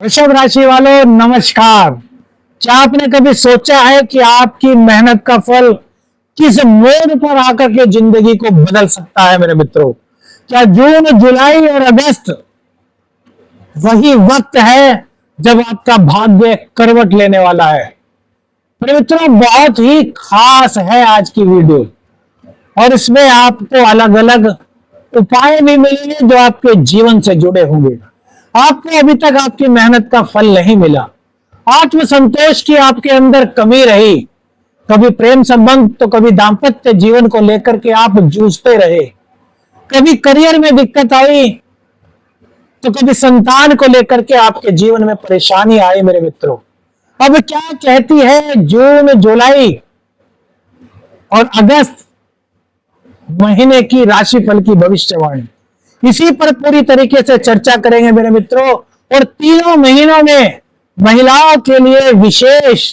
वृषभ राशि वालों नमस्कार। क्या आपने कभी सोचा है कि आपकी मेहनत का फल किस मोड़ पर आकर के जिंदगी को बदल सकता है? मेरे मित्रों, क्या जून, जुलाई और अगस्त वही वक्त है जब आपका भाग्य करवट लेने वाला है? मेरे मित्रों, बहुत ही खास है आज की वीडियो और इसमें आपको अलग अलग उपाय भी मिलेंगे जो आपके जीवन से जुड़े होंगे। आपको अभी तक आपकी मेहनत का फल नहीं मिला, आत्मसंतोष की आपके अंदर कमी रही, कभी प्रेम संबंध तो कभी दाम्पत्य जीवन को लेकर के आप जूझते रहे, कभी करियर में दिक्कत आई तो कभी संतान को लेकर के आपके जीवन में परेशानी आई। मेरे मित्रों, अब क्या कहती है जून, जुलाई और अगस्त महीने की राशिफल की भविष्यवाणी, इसी पर पूरी तरीके से चर्चा करेंगे मेरे मित्रों। और तीनों महीनों में महिलाओं के लिए विशेष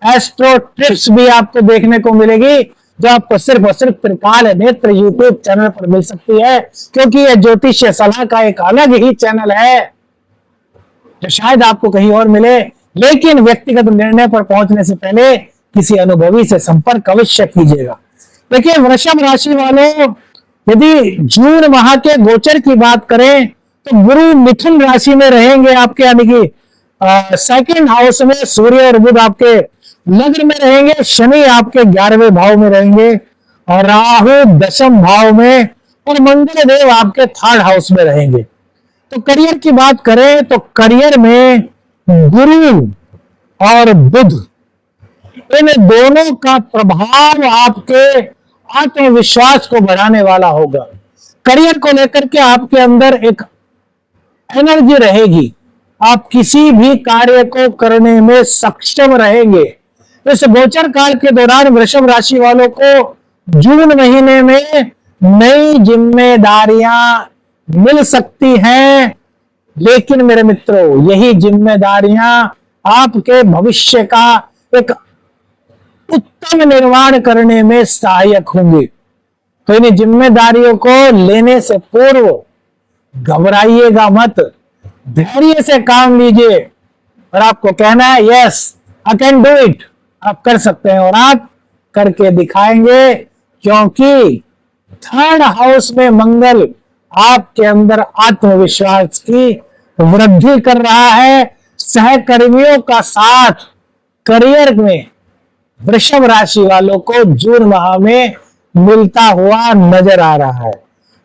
एस्ट्रो ट्रिप्स भी आपको देखने को मिलेगी, जो आपको सिर्फ और सिर्फ त्रिकाल नेत्र यूट्यूब चैनल पर मिल सकती है, क्योंकि यह ज्योतिष्य सलाह का एक अलग ही चैनल है जो शायद आपको कहीं और मिले। लेकिन व्यक्तिगत निर्णय पर पहुंचने से पहले किसी अनुभवी से संपर्क अवश्य कीजिएगा। देखिए वृषभ राशि वालों, यदि जून माह के गोचर की बात करें तो गुरु मिथुन राशि में रहेंगे आपके, यानी कि सेकंड हाउस में सूर्य और बुध आपके लग्न में रहेंगे, शनि आपके 11वें भाव में रहेंगे और राहु दशम भाव में और मंगल देव आपके थर्ड हाउस में रहेंगे। तो करियर की बात करें तो करियर में गुरु और बुध, इन दोनों का प्रभाव आपके आत्मविश्वास को बढ़ाने वाला होगा। करियर को लेकर के आपके अंदर एक एनर्जी रहेगी, आप किसी भी कार्य को करने में सक्षम रहेंगे। इस गोचर काल के दौरान वृषभ राशि वालों को जून महीने में नई जिम्मेदारियां मिल सकती हैं, लेकिन मेरे मित्रों यही जिम्मेदारियां आपके भविष्य का एक उत्तम निर्माण करने में सहायक होंगी। तो इन जिम्मेदारियों को लेने से पूर्व घबराइएगा मत, धैर्य से काम लीजिए और आपको कहना है yes I can do it, आप कर सकते हैं और आप करके दिखाएंगे, क्योंकि थर्ड हाउस में मंगल आपके अंदर आत्मविश्वास की वृद्धि कर रहा है। सहकर्मियों का साथ करियर में वृषभ राशि वालों को जून माह में मिलता हुआ नजर आ रहा है।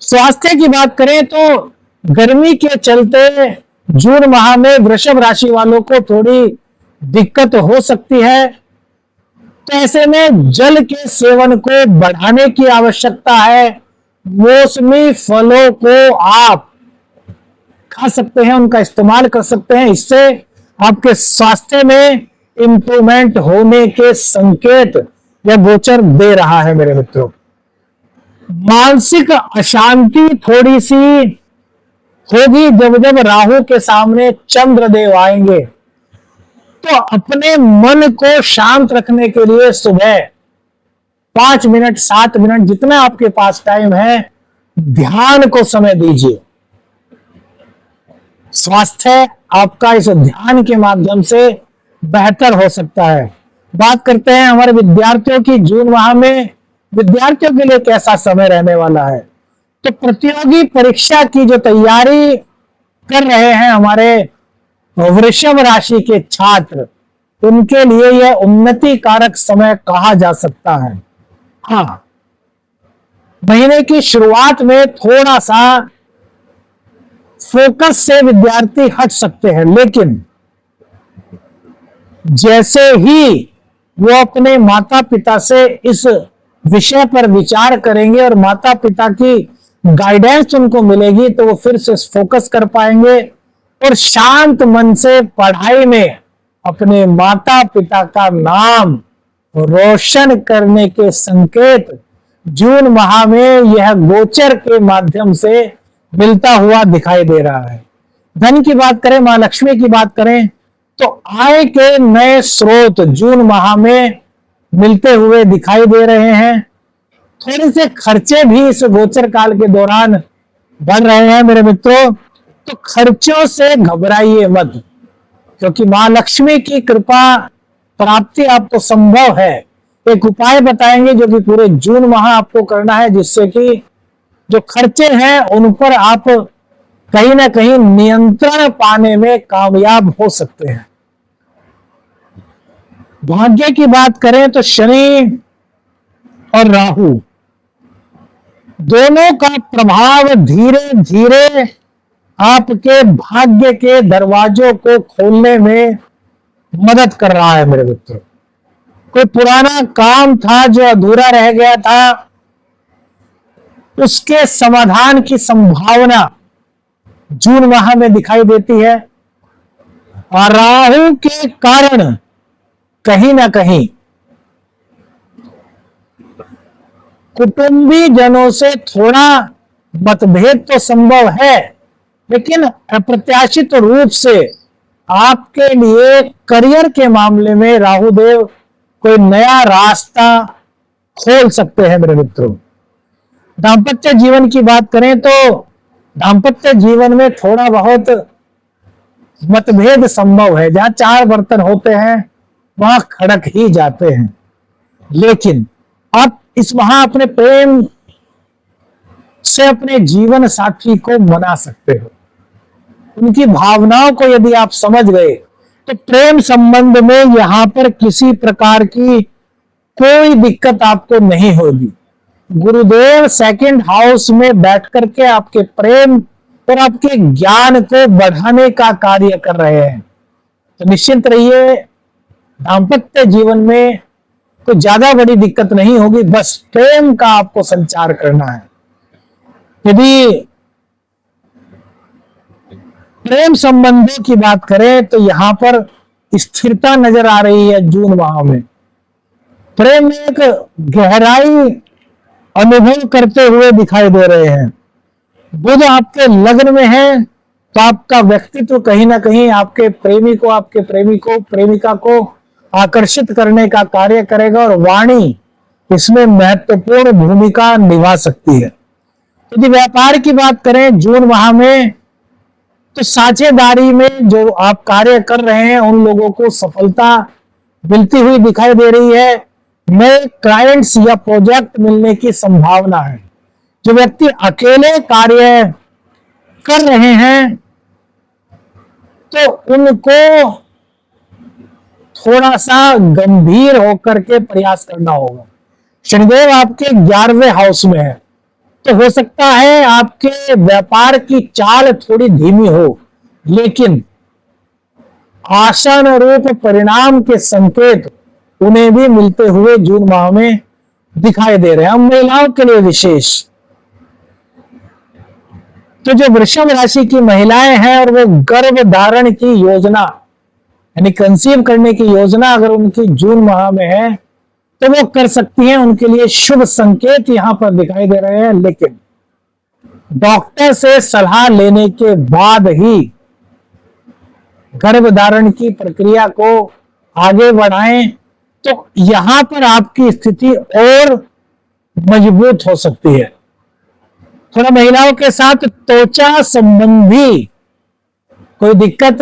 स्वास्थ्य की बात करें तो गर्मी के चलते जून माह में वृषभ राशि वालों को थोड़ी दिक्कत हो सकती है, तो ऐसे में जल के सेवन को बढ़ाने की आवश्यकता है। मौसमी फलों को आप खा सकते हैं, उनका इस्तेमाल कर सकते हैं, इससे आपके स्वास्थ्य में इंप्रूवमेंट होने के संकेत यह गोचर दे रहा है। मेरे मित्रों, मानसिक अशांति थोड़ी सी होगी जब जब राहु के सामने चंद्रदेव आएंगे, तो अपने मन को शांत रखने के लिए सुबह 5 मिनट 7 मिनट जितना आपके पास टाइम है ध्यान को समय दीजिए। स्वास्थ्य आपका इस ध्यान के माध्यम से बेहतर हो सकता है। बात करते हैं हमारे विद्यार्थियों की, जून माह में विद्यार्थियों के लिए कैसा समय रहने वाला है। तो प्रतियोगी परीक्षा की जो तैयारी कर रहे हैं हमारे वृषभ राशि के छात्र, उनके लिए यह उन्नति कारक समय कहा जा सकता है। हाँ, महीने की शुरुआत में थोड़ा सा फोकस से विद्यार्थी हट सकते हैं, लेकिन जैसे ही वो अपने माता पिता से इस विषय पर विचार करेंगे और माता पिता की गाइडेंस उनको मिलेगी, तो वो फिर से फोकस कर पाएंगे और शांत मन से पढ़ाई में अपने माता पिता का नाम रोशन करने के संकेत जून माह में यह गोचर के माध्यम से मिलता हुआ दिखाई दे रहा है। धन की बात करें, मां लक्ष्मी की बात करें तो आय के नए स्रोत जून माह में मिलते हुए दिखाई दे रहे हैं। थोड़े से खर्चे भी इस गोचर काल के दौरान बढ़ रहे हैं मेरे मित्रों, तो खर्चों से घबराइए मत। क्योंकि मां लक्ष्मी की कृपा प्राप्ति आपको संभव है। एक उपाय बताएंगे जो कि पूरे जून माह आपको करना है, जिससे कि जो खर्चे हैं उन पर आप कहीं ना कहीं नियंत्रण पाने में कामयाब हो सकते हैं। भाग्य की बात करें तो शनि और राहु दोनों का प्रभाव धीरे धीरे आपके भाग्य के दरवाजों को खोलने में मदद कर रहा है मेरे मित्रों। कोई पुराना काम था जो अधूरा रह गया था, उसके समाधान की संभावना जून माह में दिखाई देती है। और राहु के कारण कहीं ना कहीं कुटुंबी जनों से थोड़ा मतभेद तो संभव है, लेकिन अप्रत्याशित रूप से आपके लिए करियर के मामले में राहु देव कोई नया रास्ता खोल सकते हैं मेरे मित्रों। दाम्पत्य जीवन की बात करें तो दाम्पत्य जीवन में थोड़ा बहुत मतभेद संभव है। जहां चार बर्तन होते हैं वहां खड़क ही जाते हैं, लेकिन आप इस वहां अपने प्रेम से अपने जीवन साथी को मना सकते हो। उनकी भावनाओं को यदि आप समझ गए तो प्रेम संबंध में यहां पर किसी प्रकार की कोई दिक्कत आपको नहीं होगी। गुरुदेव सेकंड हाउस में बैठ करके आपके प्रेम और आपके ज्ञान को बढ़ाने का कार्य कर रहे हैं। तो निश्चिंत रहिए, दाम्पत्य जीवन में कोई ज्यादा बड़ी दिक्कत नहीं होगी, बस प्रेम का आपको संचार करना है। यदि प्रेम संबंधों की बात करें तो यहां पर स्थिरता नजर आ रही है जून माह में। प्रेम में एक गहराई अनुभव करते हुए दिखाई दे रहे हैं। बुध आपके लग्न में है तो आपका व्यक्तित्व कहीं ना कहीं आपके प्रेमी को, आपके प्रेमी को, प्रेमिका को आकर्षित करने का कार्य करेगा और वाणी इसमें महत्वपूर्ण भूमिका निभा सकती है। यदि व्यापार की बात करें जून माह में तो साझेदारी में जो आप कार्य कर रहे हैं उन लोगों को सफलता मिलती हुई दिखाई दे रही है। नए क्लाइंट्स या प्रोजेक्ट मिलने की संभावना है। जो व्यक्ति अकेले कार्य कर रहे हैं तो उनको थोड़ा सा गंभीर होकर के प्रयास करना होगा। शनिदेव आपके 11वें हाउस में है तो हो सकता है आपके व्यापार की चाल थोड़ी धीमी हो, लेकिन आशानुरूप परिणाम के संकेत उन्हें भी मिलते हुए जून माह में दिखाई दे रहे हैं। महिलाओं के लिए विशेष तो जो वृषभ राशि की महिलाएं हैं और वो गर्भ धारण की योजना यानी कंसीव करने की योजना अगर उनकी जून माह में है तो वो कर सकती हैं। उनके लिए शुभ संकेत यहां पर दिखाई दे रहे हैं, लेकिन डॉक्टर से सलाह लेने के बाद ही गर्भ धारण की प्रक्रिया को आगे बढ़ाएं तो यहां पर आपकी स्थिति और मजबूत हो सकती है। थोड़ा महिलाओं के साथ त्वचा संबंधी कोई दिक्कत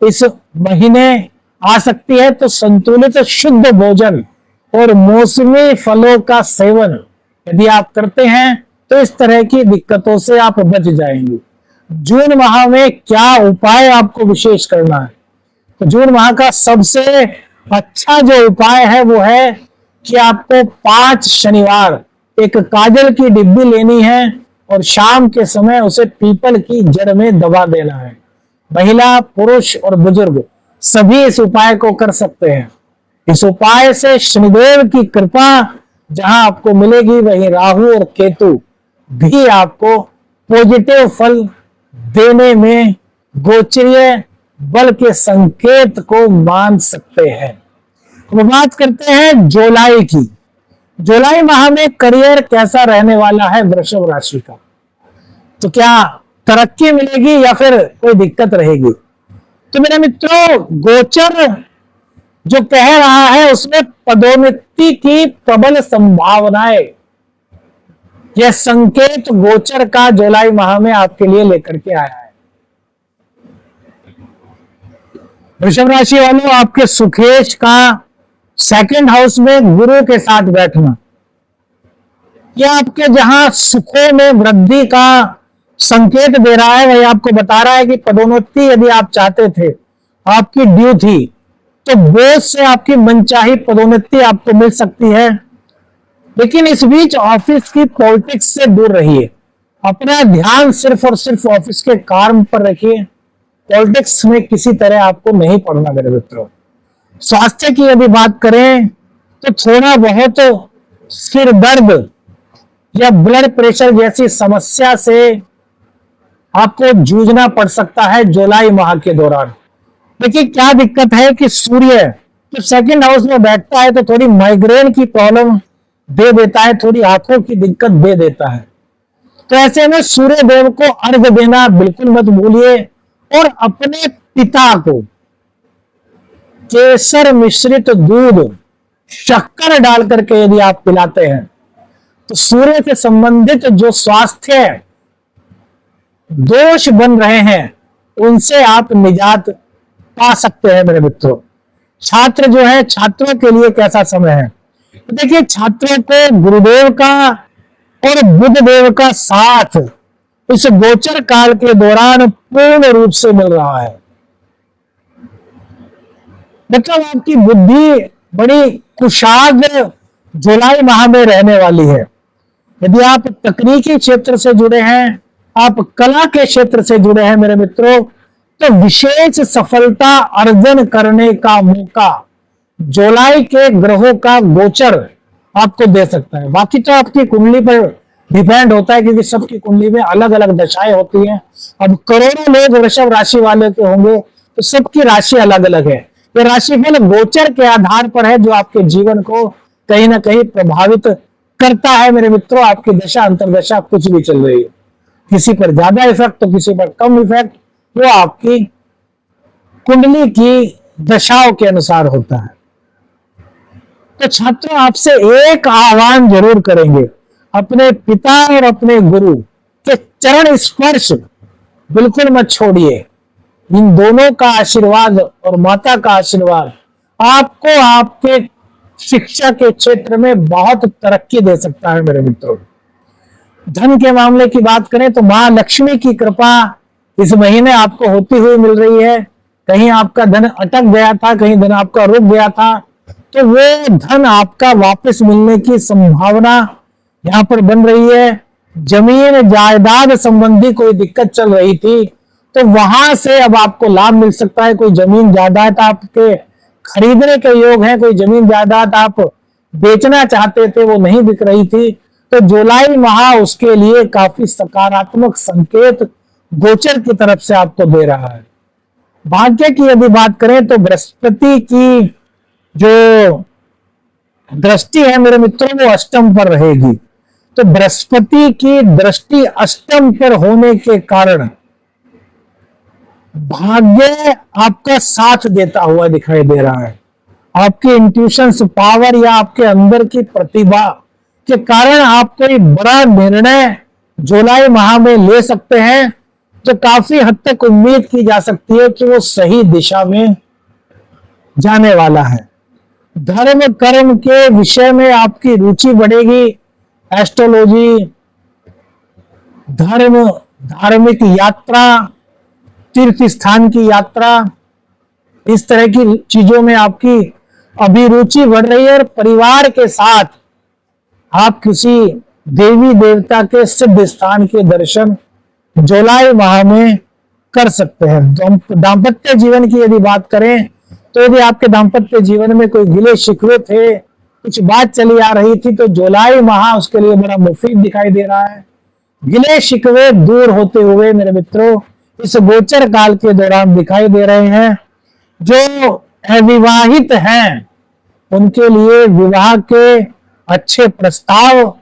इस महीने आ सकती है, तो संतुलित शुद्ध भोजन और मौसमी फलों का सेवन यदि आप करते हैं तो इस तरह की दिक्कतों से आप बच जाएंगे। जून माह में क्या उपाय आपको विशेष करना है? तो जून माह का सबसे अच्छा जो उपाय है वो है कि आपको 5 शनिवार एक काजल की डिब्बी लेनी है और शाम के समय उसे पीपल की जड़ में दबा देना है। महिला, पुरुष और बुजुर्ग सभी इस उपाय को कर सकते हैं। इस उपाय से शनिदेव की कृपा जहां आपको मिलेगी, वहीं राहु और केतु भी आपको पॉजिटिव फल देने में गोचरीय बल के संकेत को मान सकते हैं। अब बात करते हैं जुलाई की। जुलाई माह में करियर कैसा रहने वाला है वृषभ राशि का? तो क्या तरक्की मिलेगी या फिर कोई दिक्कत रहेगी? तो मेरे मित्रों, गोचर जो कह रहा है उसमें पदोन्नति की प्रबल संभावनाएं, यह संकेत गोचर का जुलाई माह में आपके लिए लेकर के आया है। वृषभ राशि वालों, आपके सुखेश का सेकंड हाउस में गुरु के साथ बैठना, यह आपके जहां सुखों में वृद्धि का संकेत दे रहा है, वही आपको बता रहा है कि पदोन्नति यदि आप चाहते थे, आपकी ड्यू थी, तो बोझ से आपकी मनचाही पदोन्नति आपको मिल सकती है। लेकिन इस बीच ऑफिस की पॉलिटिक्स से दूर रहिए, अपना ध्यान सिर्फ और सिर्फ ऑफिस के काम पर रखिए, पॉलिटिक्स में किसी तरह आपको नहीं पड़ना मेरे मित्रों। स्वास्थ्य की यदि बात करें तो थोड़ा बहुत सिर दर्द या ब्लड प्रेशर जैसी समस्या से आपको जूझना पड़ सकता है जुलाई माह के दौरान। देखिए क्या दिक्कत है कि सूर्य जब सेकंड हाउस में बैठता है तो थोड़ी माइग्रेन की प्रॉब्लम दे देता है, थोड़ी आंखों की दिक्कत दे देता है। तो ऐसे में सूर्य देव को अर्घ देना बिल्कुल मत भूलिए, और अपने पिता को केसर मिश्रित दूध शक्कर डाल करके यदि आप पिलाते हैं तो सूर्य से संबंधित जो स्वास्थ्य दोष बन रहे हैं उनसे आप निजात पा सकते हैं मेरे मित्रों। छात्र जो है, छात्रों के लिए कैसा समय है? तो देखिए छात्रों को गुरुदेव का और बुध देव का साथ इस गोचर काल के दौरान पूर्ण रूप से मिल रहा है। मतलब आपकी बुद्धि बड़ी कुशाग्र जुलाई माह में रहने वाली है। यदि आप तकनीकी क्षेत्र से जुड़े हैं, आप कला के क्षेत्र से जुड़े हैं मेरे मित्रों, तो विशेष सफलता अर्जन करने का मौका जुलाई के ग्रहों का गोचर आपको दे सकता है। बाकी तो आपकी कुंडली पर डिपेंड होता है, क्योंकि सबकी कुंडली में अलग अलग दशाएं होती हैं। अब करोड़ों लोग वृषभ राशि वाले के होंगे तो सबकी राशि अलग अलग है। ये राशिफल गोचर के आधार पर है, जो आपके जीवन को कहीं ना कहीं प्रभावित करता है मेरे मित्रों। आपकी दशा अंतरदशा कुछ भी चल रही है, किसी पर ज्यादा इफेक्ट तो किसी पर कम इफेक्ट, वो आपकी कुंडली की दशाओं के अनुसार होता है। तो छात्रों आपसे एक आह्वान जरूर करेंगे, अपने पिता और अपने गुरु के चरण स्पर्श बिल्कुल मत छोड़िए। इन दोनों का आशीर्वाद और माता का आशीर्वाद आपको आपके शिक्षा के क्षेत्र में बहुत तरक्की दे सकता है मेरे मित्रों। धन के मामले की बात करें तो मां लक्ष्मी की कृपा इस महीने आपको होती हुई मिल रही है। कहीं आपका धन अटक गया था, कहीं धन आपका रुक गया था, तो वो धन आपका वापस मिलने की संभावना यहां पर बन रही है। जमीन जायदाद संबंधी कोई दिक्कत चल रही थी तो वहां से अब आपको लाभ मिल सकता है। कोई जमीन जायदाद आपके खरीदने के योग है, कोई जमीन जायदाद आप बेचना चाहते थे वो नहीं बिक रही थी, तो जुलाई माह उसके लिए काफी सकारात्मक संकेत गोचर की तरफ से आपको दे रहा है। भाग्य की यदि बात करें तो बृहस्पति की जो दृष्टि है मेरे मित्रों वो अष्टम पर रहेगी। तो बृहस्पति की दृष्टि अष्टम पर होने के कारण भाग्य आपका साथ देता हुआ दिखाई दे रहा है। आपकी इंट्यूशंस पावर या आपके अंदर की प्रतिभा के कारण आप कोई बड़ा निर्णय जुलाई माह में ले सकते हैं, जो काफी हद तक उम्मीद की जा सकती है कि वो सही दिशा में जाने वाला है। धर्म कर्म के विषय में आपकी रुचि बढ़ेगी। एस्ट्रोलॉजी, धर्म, धार्मिक यात्रा, तीर्थ स्थान की यात्रा, इस तरह की चीजों में आपकी अभिरुचि बढ़ रही है। और परिवार के साथ आप किसी देवी देवता के सिद्ध स्थान के दर्शन जुलाई माह में कर सकते हैं। दाम्पत्य जीवन की यदि बात करें तो यदि आपके दाम्पत्य जीवन में कोई गिले शिकवे थे, कुछ बात चली आ रही थी, तो जुलाई माह उसके लिए बड़ा मुफीद दिखाई दे रहा है। गिले शिकवे दूर होते हुए मेरे मित्रों इस गोचर काल के दौरान दिखाई दे रहे हैं। जो अविवाहित हैं उनके लिए विवाह के अच्छे प्रस्ताव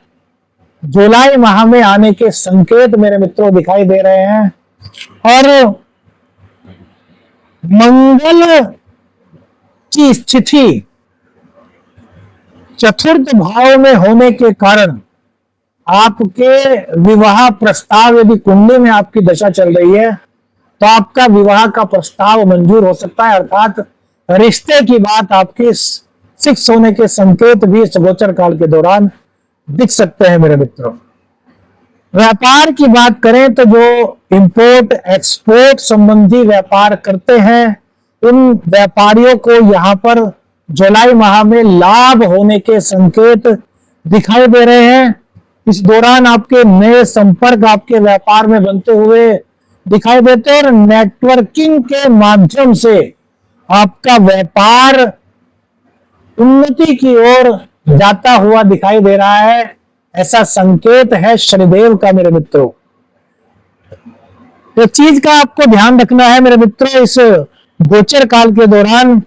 जुलाई माह में आने के संकेत मेरे मित्रों दिखाई दे रहे हैं। और मंगल की स्थिति चतुर्थ भाव में होने के कारण आपके विवाह प्रस्ताव, यदि कुंडली में आपकी दशा चल रही है तो आपका विवाह का प्रस्ताव मंजूर हो सकता है, अर्थात रिश्ते की बात आपकी फिक्स होने के संकेत भी इस गोचर काल के दौरान दिख सकते हैं मेरे मित्रों। व्यापार की बात करें तो जो इंपोर्ट एक्सपोर्ट संबंधी व्यापार करते हैं, उन व्यापारियों को यहाँ पर जुलाई माह में लाभ होने के संकेत दिखाई दे रहे हैं। इस दौरान आपके नए संपर्क आपके व्यापार में बनते हुए दिखाई देते हैं और नेटवर्किंग के माध्यम से आपका व्यापार उन्नति की ओर जाता हुआ दिखाई दे रहा है, ऐसा संकेत है शनिदेव का मेरे मित्रों। एक चीज का आपको ध्यान रखना है मेरे मित्रों, इस गोचर काल के दौरान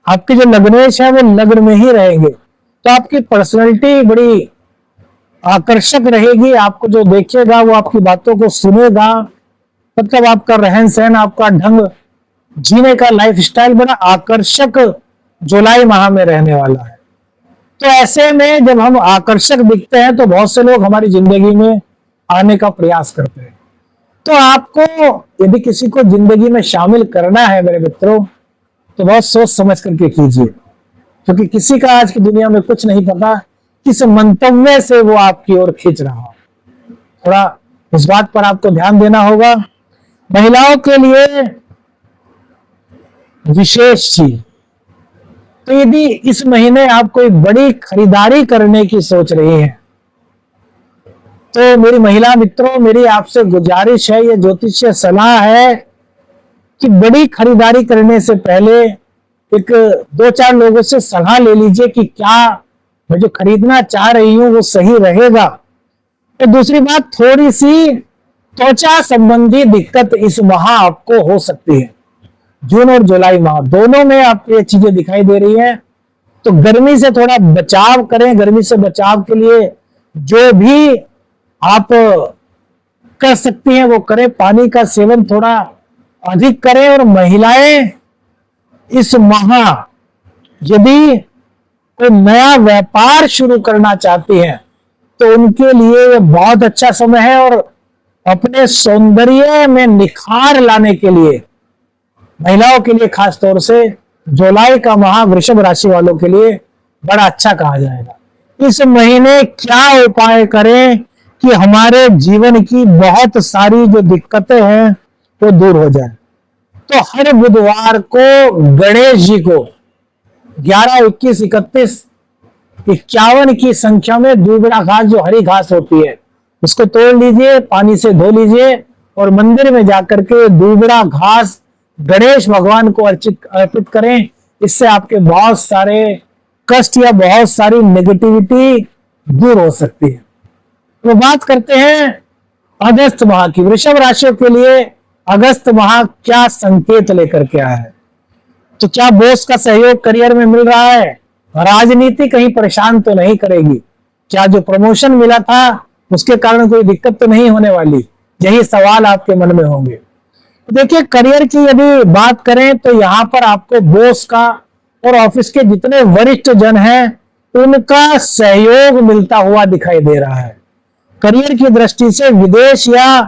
आपके जो लग्नेश है वो लग्न में ही रहेंगे, तो आपकी पर्सनैलिटी बड़ी आकर्षक रहेगी। आपको जो देखेगा वो आपकी बातों को सुनेगा, मतलब आपका रहन सहन, आपका ढंग जीने का लाइफ स्टाइल बड़ा आकर्षक जुलाई माह में रहने वाला है। तो ऐसे में जब हम आकर्षक दिखते हैं तो बहुत से लोग हमारी जिंदगी में आने का प्रयास करते हैं। तो आपको यदि किसी को जिंदगी में शामिल करना है मेरे मित्रों, तो बहुत सोच समझ करके कीजिए, क्योंकि किसी का आज की दुनिया में कुछ नहीं पता किस मंतव्य से वो आपकी ओर खींच रहा हो। थोड़ा इस बात पर आपको ध्यान देना होगा। महिलाओं के लिए विशेष चीज, तो यदि इस महीने आप कोई बड़ी खरीदारी करने की सोच रही हैं, तो मेरी महिला मित्रों, मेरी आपसे गुजारिश है, ये ज्योतिषीय सलाह है कि बड़ी खरीदारी करने से पहले एक 2-4 लोगों से सलाह ले लीजिए कि क्या मैं जो खरीदना चाह रही हूं वो सही रहेगा। तो दूसरी बात, थोड़ी सी त्वचा संबंधी दिक्कत इस माह आपको हो सकती है। जून और जुलाई माह दोनों में आपको ये चीजें दिखाई दे रही हैं, तो गर्मी से थोड़ा बचाव करें। गर्मी से बचाव के लिए जो भी आप कर सकती हैं वो करें। पानी का सेवन थोड़ा अधिक करें। और महिलाएं इस माह यदि कोई नया व्यापार शुरू करना चाहती हैं तो उनके लिए ये बहुत अच्छा समय है, और अपने सौंदर्य में निखार लाने के लिए महिलाओं के लिए खास तौर से जुलाई का माह वृषभ राशि वालों के लिए बड़ा अच्छा कहा जाएगा। इस महीने क्या उपाय करें कि हमारे जीवन की बहुत सारी जो दिक्कतें हैं वो दूर हो जाए। तो हर बुधवार को गणेश जी को 11, 21, 31, 51 की संख्या में दूबड़ा घास, जो हरी घास होती है, उसको तोड़ लीजिए, पानी से धो लीजिए और मंदिर में जाकर के दूबड़ा घास गणेश भगवान को अर्पित करें। इससे आपके बहुत सारे कष्ट या बहुत सारी नेगेटिविटी दूर हो सकती है। तो बात करते हैं अगस्त माह की। वृषभ राशि के लिए अगस्त माह क्या संकेत लेकर के आया है? तो क्या बॉस का सहयोग करियर में मिल रहा है? राजनीति कहीं परेशान तो नहीं करेगी? क्या जो प्रमोशन मिला था उसके कारण कोई दिक्कत तो नहीं होने वाली? यही सवाल आपके मन में होंगे। तो देखिए, करियर की यदि बात करें तो यहाँ पर आपको बॉस का और ऑफिस के जितने वरिष्ठ जन हैं उनका सहयोग मिलता हुआ दिखाई दे रहा है। करियर की दृष्टि से विदेश या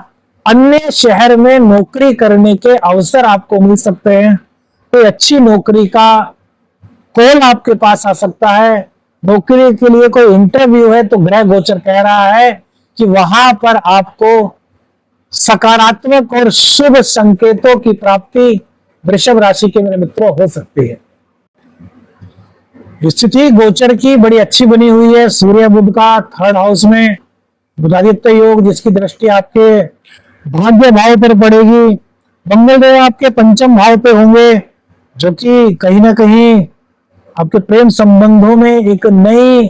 अन्य शहर में नौकरी करने के अवसर आपको मिल सकते हैं। कोई अच्छी नौकरी का कॉल आपके पास आ सकता है। नौकरी के लिए कोई इंटरव्यू है तो ग्रह गोचर कह रहा है कि वहां पर आपको सकारात्मक और शुभ संकेतों की प्राप्ति वृषभ राशि के मेरे मित्रों हो सकती है। स्थिति गोचर की बड़ी अच्छी बनी हुई है। सूर्य बुध का 3rd हाउस में बुधादित्य योग, जिसकी दृष्टि आपके भाग्य भाव पर पड़ेगी। मंगल देव आपके 5th भाव पे होंगे, जो कि कहीं ना कहीं आपके प्रेम संबंधों में एक नई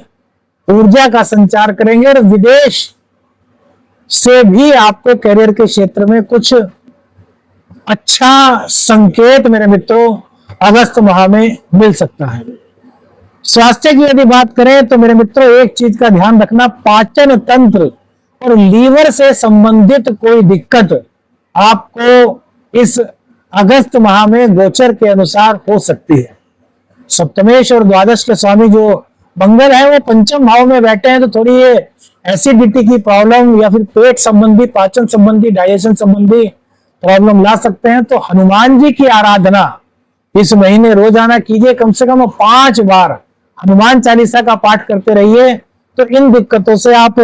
ऊर्जा का संचार करेंगे। और विदेश से भी आपको करियर के क्षेत्र में कुछ अच्छा संकेत मेरे मित्रों अगस्त माह में मिल सकता है। स्वास्थ्य की यदि बात करें तो मेरे मित्रों एक चीज का ध्यान रखना, पाचन तंत्र और लीवर से संबंधित कोई दिक्कत आपको इस अगस्त माह में गोचर के अनुसार हो सकती है। सप्तमेश और द्वादश के स्वामी जो मंगल है वो 5th भाव में बैठे हैं, तो थोड़ी ये एसिडिटी की प्रॉब्लम या फिर पेट संबंधी, पाचन संबंधी, डाइजेशन संबंधी प्रॉब्लम ला सकते हैं। तो हनुमान जी की आराधना इस महीने रोजाना कीजिए, कम से कम 5 बार हनुमान चालीसा का पाठ करते रहिए, तो इन दिक्कतों से आप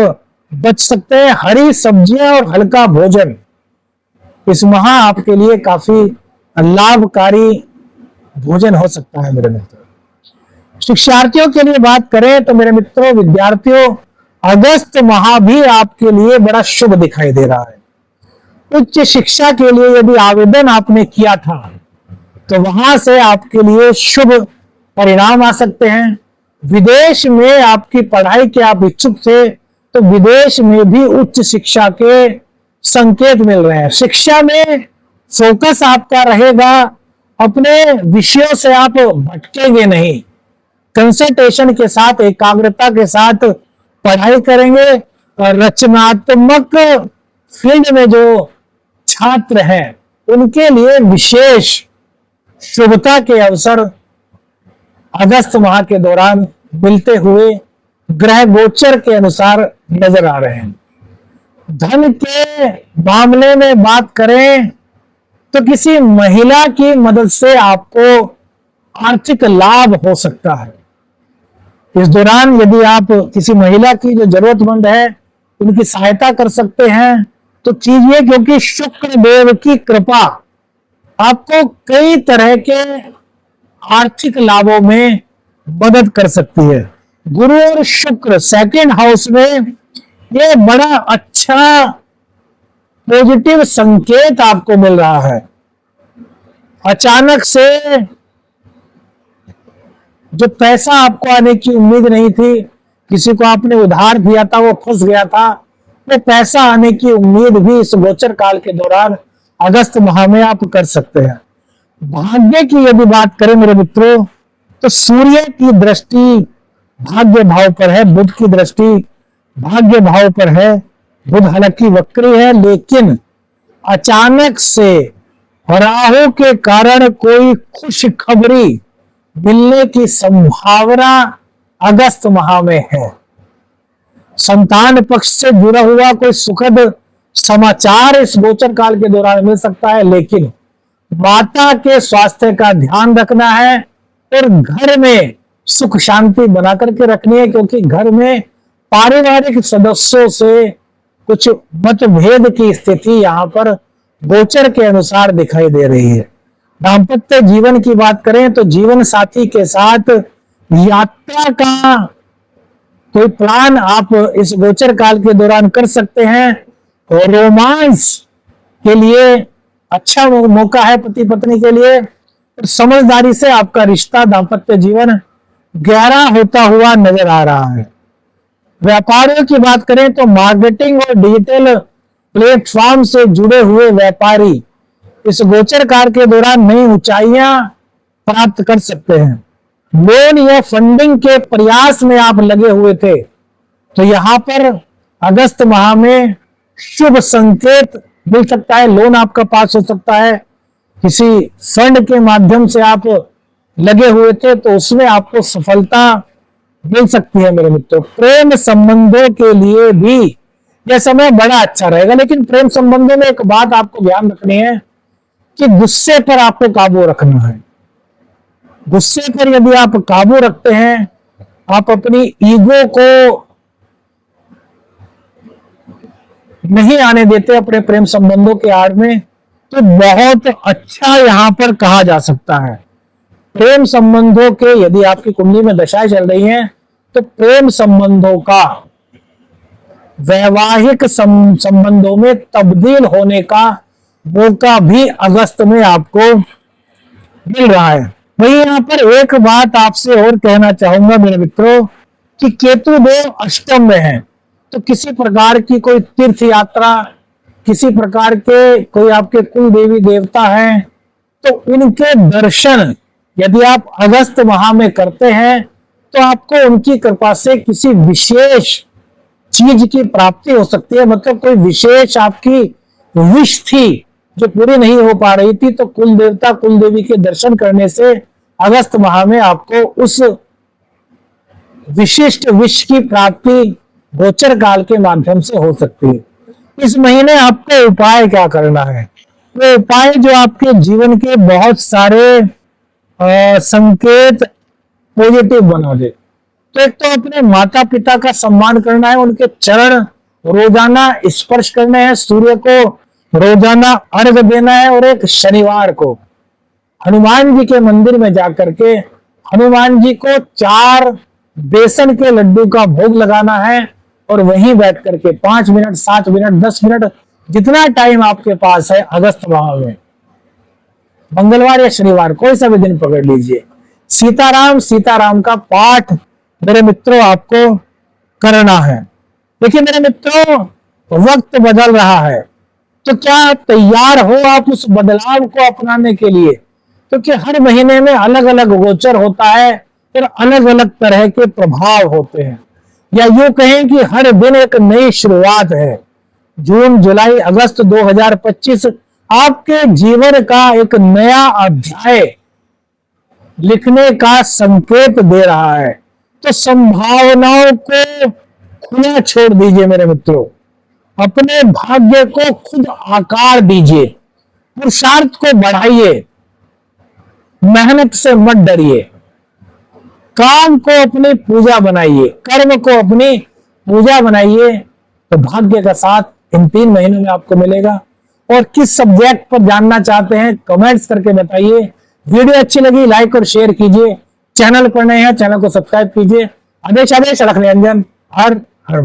बच सकते हैं। हरी सब्जियां और हल्का भोजन इस माह आपके लिए काफी लाभकारी भोजन हो सकता है मेरे मित्रों। शिक्षार्थियों के लिए बात करें तो मेरे मित्रों, विद्यार्थियों, अगस्त माह भी आपके लिए बड़ा शुभ दिखाई दे रहा है। उच्च शिक्षा के लिए यदि आवेदन आपने किया था तो वहां से आपके लिए शुभ परिणाम आ सकते हैं। विदेश में आपकी पढ़ाई के आप इच्छुक थे तो विदेश में भी उच्च शिक्षा के संकेत मिल रहे हैं। शिक्षा में फोकस आपका रहेगा, अपने विषयों से आप भटकेंगे नहीं, कंसंट्रेशन के साथ, एकाग्रता के साथ पढ़ाई करेंगे। और रचनात्मक फील्ड में जो छात्र हैं उनके लिए विशेष शुभता के अवसर अगस्त माह के दौरान मिलते हुए ग्रह गोचर के अनुसार नजर आ रहे हैं। धन के मामले में बात करें तो किसी महिला की मदद से आपको आर्थिक लाभ हो सकता है। इस दौरान यदि आप किसी महिला की जो जरूरतमंद है उनकी सहायता कर सकते हैं तो कीजिए, क्योंकि शुक्र देव की कृपा आपको कई तरह के आर्थिक लाभों में मदद कर सकती है। गुरु और शुक्र सेकंड हाउस में ये बड़ा अच्छा पॉजिटिव संकेत आपको मिल रहा है। अचानक से जो पैसा आपको आने की उम्मीद नहीं थी, किसी को आपने उधार दिया था वो फंस गया था, वो पैसा आने की उम्मीद भी इस गोचर काल के दौरान अगस्त माह में आप कर सकते हैं। भाग्य की यदि बात करें मेरे मित्रों तो सूर्य की दृष्टि भाग्य भाव पर है, बुध की दृष्टि भाग्य भाव पर है। बुध हालांकि वक्री है, लेकिन अचानक से राहु के कारण कोई खुशखबरी मिलने की संभावना अगस्त माह में है। संतान पक्ष से जुड़ा हुआ कोई सुखद समाचार इस गोचर काल के दौरान मिल सकता है, लेकिन माता के स्वास्थ्य का ध्यान रखना है और घर में सुख शांति बना करके रखनी है, क्योंकि घर में पारिवारिक सदस्यों से कुछ मतभेद की स्थिति यहाँ पर गोचर के अनुसार दिखाई दे रही है। दाम्पत्य जीवन की बात करें तो जीवन साथी के साथ यात्रा का कोई प्लान आप इस गोचर काल के दौरान कर सकते हैं और रोमांस के लिए अच्छा मौका है पति पत्नी के लिए। समझदारी से आपका रिश्ता, दाम्पत्य जीवन गहरा होता हुआ नजर आ रहा है। व्यापारियों की बात करें तो मार्केटिंग और डिजिटल प्लेटफॉर्म से जुड़े हुए व्यापारी इस गोचर काल के दौरान नई ऊंचाइयां प्राप्त कर सकते हैं। लोन या फंडिंग के प्रयास में आप लगे हुए थे तो यहां पर अगस्त माह में शुभ संकेत मिल सकता है। लोन आपका पास हो सकता है, किसी फंड के माध्यम से आप लगे हुए थे तो उसमें आपको सफलता मिल सकती है मेरे मित्रों। प्रेम संबंधों के लिए भी यह समय बड़ा अच्छा रहेगा, लेकिन प्रेम संबंधों में एक बात आपको ध्यान रखनी है कि गुस्से पर आपको काबू रखना है। गुस्से पर यदि आप काबू रखते हैं, आप अपनी ईगो को नहीं आने देते अपने प्रेम संबंधों के आड़ में, तो बहुत अच्छा यहां पर कहा जा सकता है। प्रेम संबंधों के यदि आपकी कुंडली में दशाएं चल रही हैं तो प्रेम संबंधों का वैवाहिक संबंधों में तब्दील होने का मौका भी अगस्त में आपको मिल रहा है। वही यहां पर एक बात आपसे और कहना चाहूंगा मेरे मित्रों कि केतु देव अष्टम में है, तो किसी प्रकार की कोई तीर्थ यात्रा, किसी प्रकार के कोई आपके कुल देवी देवता हैं तो उनके दर्शन यदि आप अगस्त माह में करते हैं तो आपको उनकी कृपा से किसी विशेष चीज की प्राप्ति हो सकती है। मतलब कोई विशेष आपकी विश थी जो पूरी नहीं हो पा रही थी, तो कुल देवता कुल देवी के दर्शन करने से अगस्त माह में आपको उस विशिष्ट विश की प्राप्ति गोचर काल के माध्यम से हो सकती है। इस महीने आपको उपाय क्या करना है? वो उपाय जो आपके जीवन के बहुत सारे संकेत पॉजिटिव बना दे। तो एक तो अपने माता पिता का सम्मान करना है, उनके चरण रोजाना स्पर्श करने हैं, सूर्य को रोजाना अर्घ देना है, और एक शनिवार को हनुमान जी के मंदिर में जाकर के हनुमान जी को 4 बेसन के लड्डू का भोग लगाना है, और वहीं बैठ करके 5 मिनट, 7 मिनट, 10 मिनट, जितना टाइम आपके पास है अगस्त माह में, मंगलवार या शनिवार कोई सा भी दिन पकड़ लीजिए, सीताराम सीताराम का पाठ मेरे मित्रों आपको करना है। देखिए मेरे मित्रों, वक्त बदल रहा है, तो क्या तैयार हो आप उस बदलाव को अपनाने के लिए? क्योंकि हर महीने में अलग अलग गोचर होता है, फिर अलग अलग तरह के प्रभाव होते हैं, या यूं कहें कि हर दिन एक नई शुरुआत है। जून, जुलाई, अगस्त 2025 आपके जीवन का एक नया अध्याय लिखने का संकेत दे रहा है। तो संभावनाओं को खुला छोड़ दीजिए मेरे मित्रों, अपने भाग्य को खुद आकार दीजिए, पुरुषार्थ को बढ़ाइए, मेहनत से मत डरिए, काम को अपनी पूजा बनाइए, कर्म को अपनी पूजा बनाइए, तो भाग्य का साथ इन 3 महीनों में आपको मिलेगा। और किस सब्जेक्ट पर जानना चाहते हैं कमेंट्स करके बताइए। वीडियो अच्छी लगी लाइक और शेयर कीजिए, चैनल पर नए हैं चैनल को सब्सक्राइब कीजिए। आदेश आदेश रख निरंजन, हर हर